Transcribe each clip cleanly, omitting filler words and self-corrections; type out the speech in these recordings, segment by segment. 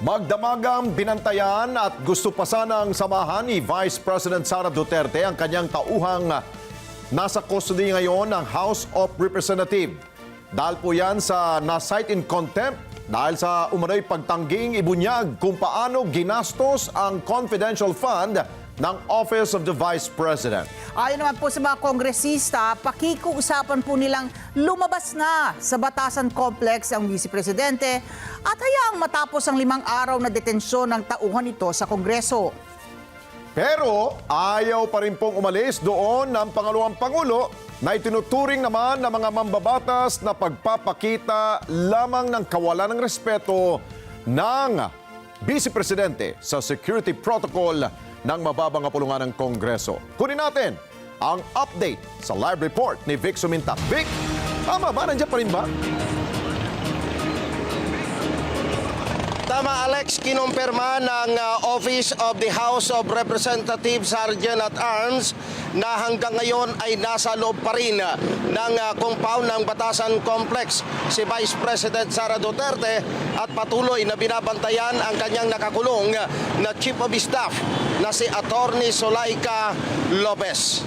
Magdamagang binantayan at gusto pa sanang samahan ni Vice President Sara Duterte ang kanyang tauhang nasa custody ngayon ng House of Representatives. Dahil po yan sa na-cite in contempt dahil sa umano'y pagtangging ibunyag kung paano ginastos ang confidential fund ng Office of the Vice President. Ayon naman po sa mga kongresista, pakikiusapan po nilang lumabas na sa Batasan Complex ang Vice Presidente at hayaang matapos ang 5 araw na detensyon ng tauhan nito sa Kongreso. Pero ayaw pa rin pong umalis doon ng pangalawang Pangulo na itinuturing naman ng mga mambabatas na pagpapakita lamang ng kawalan ng respeto ng Vice Presidente sa security protocol ng mababang kapulungan ng Kongreso. Kunin natin ang update sa live report ni Vic Sumintak. Vic, tama ba? Nandiyan pa rin ba? Tama, Alex, kinumpirma ng Office of the House of Representatives Sergeant at Arms na hanggang ngayon ay nasa loob pa rin ng compound ng Batasan Complex si Vice President Sara Duterte at patuloy na binabantayan ang kanyang nakakulong na Chief of Staff na si Attorney Zulaika Lopez.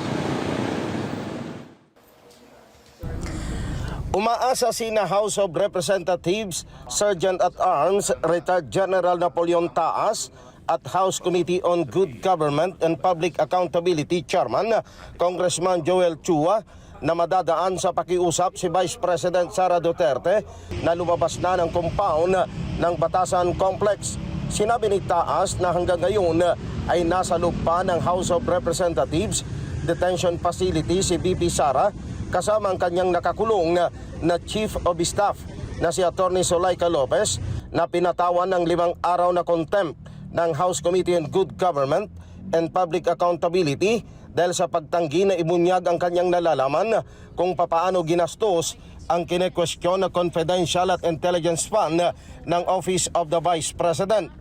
Umaasa sina House of Representatives Sergeant at Arms Retired General Napoleon Taas at House Committee on Good Government and Public Accountability Chairman Congressman Joel Chua na madadaan sa pakiusap si Vice President Sara Duterte na lumabas na ng compound ng Batasan Complex. Sinabi ni Taas na hanggang ngayon ay nasa loob pa ng House of Representatives Detention Facility si VP Sara kasama ang kanyang nakakulong na Chief of Staff na si Attorney Zulaika Lopez na pinatawan ng 5 araw na contempt ng House Committee on Good Government and Public Accountability dahil sa pagtanggi na ibunyag ang kanyang nalalaman kung papaano ginastos ang kinekwestiyon na confidential at intelligence fund ng Office of the Vice President.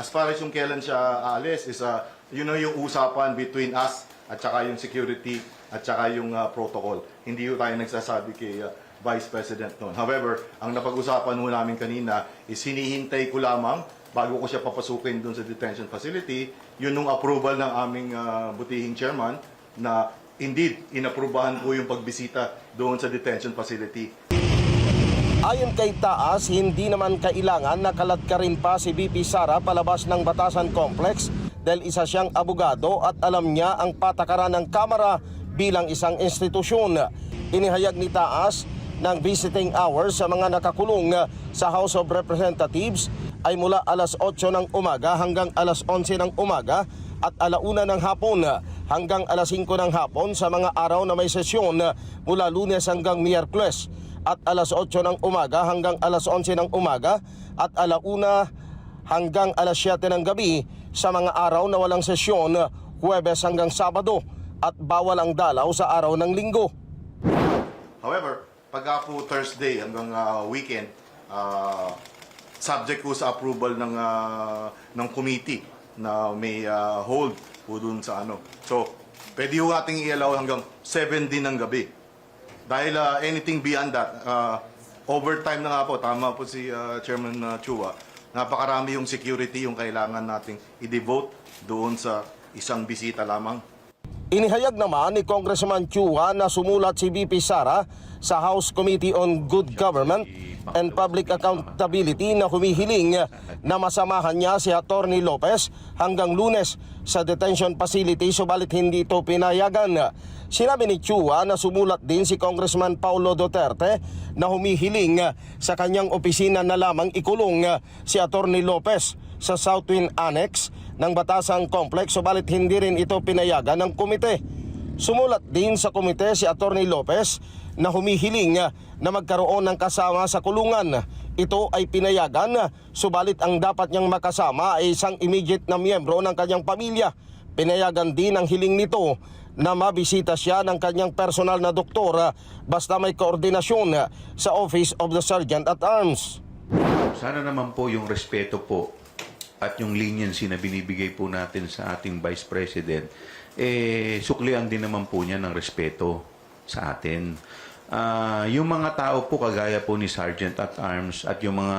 As far as yung kailan siya aalis is yung usapan between us at saka yung security at saka yung protocol. Hindi tayo nagsasabi kay Vice President noon. However, ang napag-usapan mo namin kanina is hinihintay ko lamang bago ko siya papasukin doon sa detention facility, yun nung approval ng aming butihing chairman na indeed inaprubahan po yung pagbisita doon sa detention facility. Ayon kay Taas, hindi naman kailangan na kaladkarin pa si VP Sara palabas ng Batasan Complex dahil isa siyang abogado at alam niya ang patakaran ng Kamara bilang isang institusyon. Inihayag ni Taas ng visiting hours sa mga nakakulong sa House of Representatives ay mula alas 8 ng umaga hanggang alas 11 ng umaga at alauna ng hapon hanggang alas 5 ng hapon sa mga araw na may sesyon mula Lunes hanggang Miyerkules at alas 8 ng umaga hanggang alas 11 ng umaga at alauna hanggang alas 7 ng gabi sa mga araw na walang sesyon Huwebes hanggang Sabado at bawal ang dalaw sa araw ng Linggo. However, pagka po Thursday hanggang weekend, subject po sa approval ng committee na may hold po dun sa ano. So, pwede po ating i-allow hanggang 7 din ng gabi. Dahil anything beyond that, overtime na nga po, tama po si Chairman Chua, napakarami yung security yung kailangan nating i-devote doon sa isang bisita lamang. Inihayag naman ni Congressman Chua na sumulat si VP Sara sa House Committee on Good Government and Public Accountability na humihiling na masamahan niya si Attorney Lopez hanggang Lunes sa detention facility subalit hindi ito pinayagan. Sinabi ni Chua na sumulat din si Congressman Paulo Duterte na humihiling sa kanyang opisina na lamang ikulong si Attorney Lopez sa Southwind Annex ng Batasan Complex subalit hindi rin ito pinayagan ng komite. Sumulat din sa komite si Attorney Lopez na humihiling na magkaroon ng kasama sa kulungan. Ito ay pinayagan subalit ang dapat niyang makasama ay isang immediate na miyembro ng kanyang pamilya. Pinayagan din ang hiling nito na mabisita siya ng kanyang personal na doktor basta may koordinasyon sa Office of the Sergeant at Arms. Sana naman po yung respeto po at yung leniency na binibigay po natin sa ating Vice President, suklian din naman po niya ng respeto sa atin. Yung mga tao po kagaya po ni Sergeant at Arms at yung mga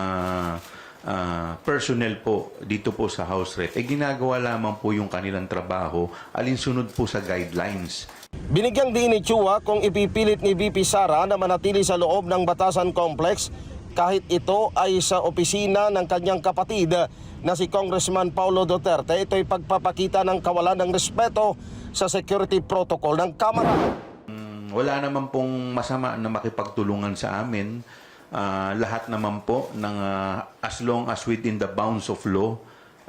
personnel po dito po sa House Rep, ginagawa lamang po yung kanilang trabaho alinsunod po sa guidelines. Binigyang din ni Chua kung ipipilit ni VP Sara na manatili sa loob ng Batasan Complex kahit ito ay sa opisina ng kanyang kapatid na si Congressman Paulo Duterte. Ito'y pagpapakita ng kawalan ng respeto sa security protocol ng Kamara. Wala naman pong masama na makipagtulungan sa amin. Lahat naman po ng as long as within the bounds of law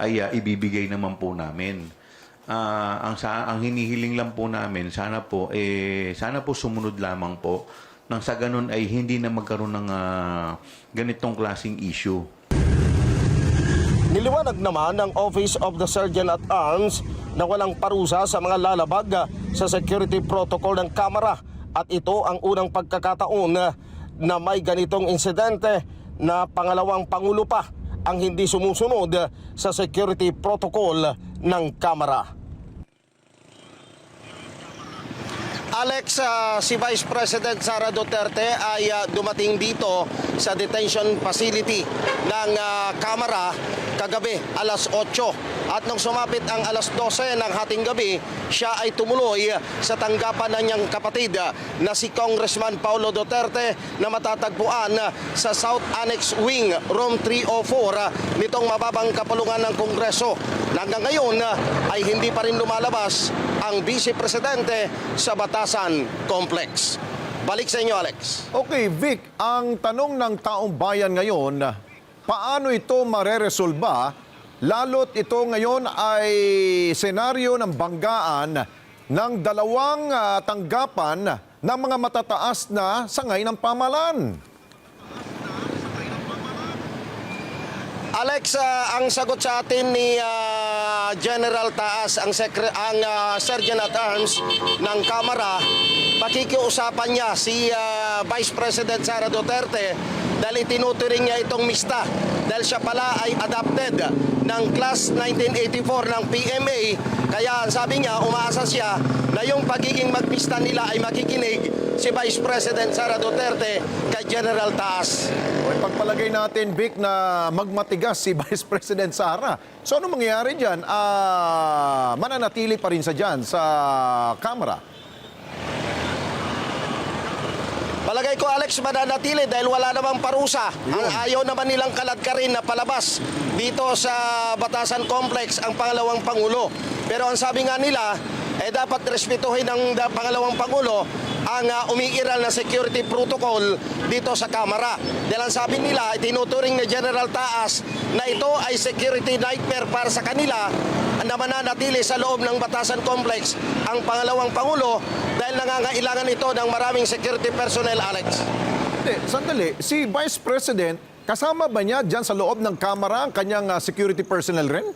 ay ibibigay naman po namin. Ang hinihiling lang po namin sana po sumunod lamang po nang sa ganun ay hindi na magkaroon ng ganitong klaseng issue. Niliwanag naman ng Office of the Sergeant at Arms na walang parusa sa mga lalabag sa security protocol ng Kamara at ito ang unang pagkakataon na may ganitong insidente na pangalawang Pangulo pa ang hindi sumusunod sa security protocol ng Kamara. Alex, si Vice President Sara Duterte ay dumating dito sa detention facility ng Kamara kagabi alas 8. At nung sumapit ang alas 12 ng hating gabi, siya ay tumuloy sa tanggapan ng niyang kapatid na si Congressman Paulo Duterte na matatagpuan sa South Annex Wing, Room 304 nitong mababang kapulungan ng Kongreso. Hanggang ngayon ay hindi pa rin lumalabas ang Vice Presidente sa Batasan Complex. Balik sa inyo, Alex. Okay, Vic, ang tanong ng taong bayan ngayon, paano ito mareresolba? Lalo't ito ngayon ay senaryo ng banggaan ng dalawang tanggapan ng mga matataas na sangay ng pamahalaan. Alex, ang sagot sa atin ni General Taas, ang Sergeant at Arms ng Kamara, pakikiusapan niya si Vice President Sara Duterte dahil itinuturing niya itong mista dahil siya pala ay adopted ng Class 1984 ng PMA. Kaya sabi niya, umaasa siya na yung pagiging magpista nila ay makikinig si Vice President Sara Duterte kay General Taas. Okay, pagpalagay natin, Vic, na magmatigas si Vice President Sara. So ano mangyayari dyan? Mananatili pa rin sa dyan sa Kamara? Palagay ko, Alex, mananatili dahil wala namang parusa. Ang ayaw naman nilang kaladkarin na palabas dito sa Batasan Complex ang pangalawang Pangulo. Pero ang sabi nga nila, dapat respetuhin ng pangalawang Pangulo ang umiiral na security protocol dito sa Kamara. Dahil ang sabi nila, tinuturing ni General Taas na ito ay security nightmare para sa kanila na mananatili sa loob ng Batasan Complex ang pangalawang Pangulo dahil nangangailangan ito ng maraming security personnel, Alex. Sandali, si Vice President, kasama ba niya dyan sa loob ng Kamara ang kanyang security personnel rin?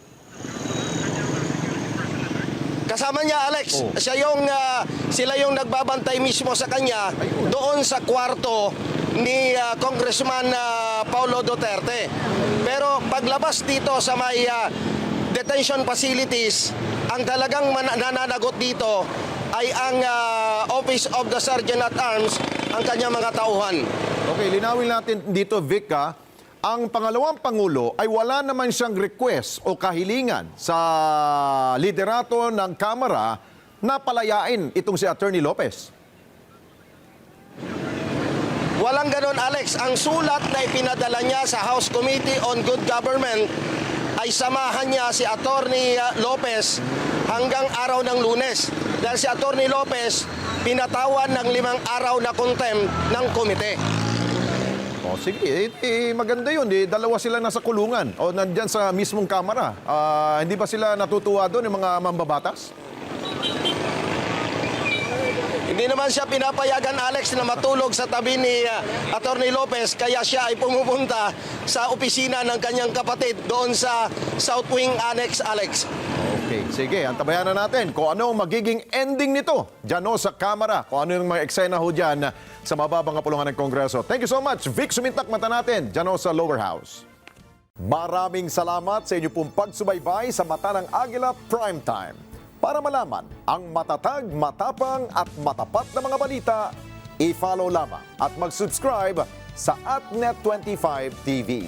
Kasama niya, Alex. Oh. Sila yung nagbabantay mismo sa kanya doon sa kwarto ni Congressman Paulo Duterte. Pero paglabas dito sa may detention facilities, ang talagang nananagot dito ay ang Office of the Sergeant at Arms, ang kanyang mga tauhan. Okay, linawin natin dito, Vic, ang pangalawang Pangulo ay wala naman siyang request o kahilingan sa liderato ng Kamara na palayain itong si Attorney Lopez. Walang ganon, Alex. Ang sulat na ipinadala niya sa House Committee on Good Government ay samahan niya si Attorney Lopez hanggang araw ng Lunes. Dahil si Attorney Lopez pinatawan ng 5 araw na contempt ng komite. O sige, maganda yun. Dalawa sila nasa kulungan o nandyan sa mismong Kamara. Hindi ba sila natutuwa doon, yung mga mambabatas? Hindi naman siya pinapayagan, Alex, na matulog sa tabi ni Attorney Lopez, kaya siya ay pumupunta sa opisina ng kanyang kapatid doon sa South Wing Annex, Alex. Okay, sige. Antabayan na natin kung ano ang magiging ending nito dyan sa Kamara. Kung ano yung mga eksena ho dyan sa mababang kapulungan ng Kongreso. Thank you so much. Vic Sumintak, mata natin dyan sa Lower House. Maraming salamat sa inyo pong pagsubaybay sa Mata ng Agila Primetime. Para malaman ang matatag, matapang at matapat na mga balita, i-follow lamang at mag-subscribe sa AtNet25 TV.